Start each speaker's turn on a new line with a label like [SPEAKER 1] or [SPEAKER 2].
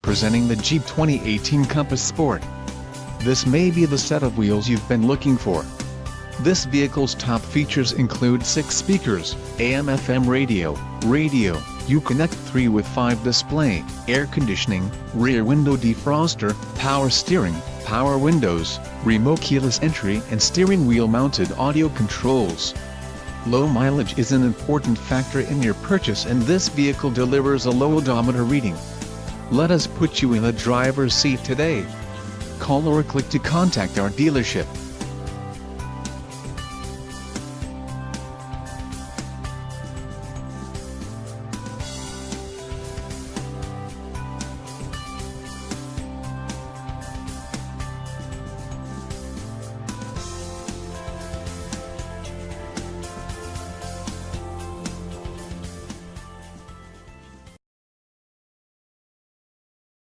[SPEAKER 1] presenting the Jeep 2018 Compass Sport. This may be the set of wheels you've been looking for. This vehicle's top features include 6 speakers, AM/FM radio, Uconnect 3 with 5 display, air conditioning, rear window defroster, power steering, power windows, remote keyless entry and steering wheel mounted audio controls. Low mileage is an important factor in your purchase, and this vehicle delivers a low odometer reading. Let us put you in the driver's seat today. Call or click to contact our dealership.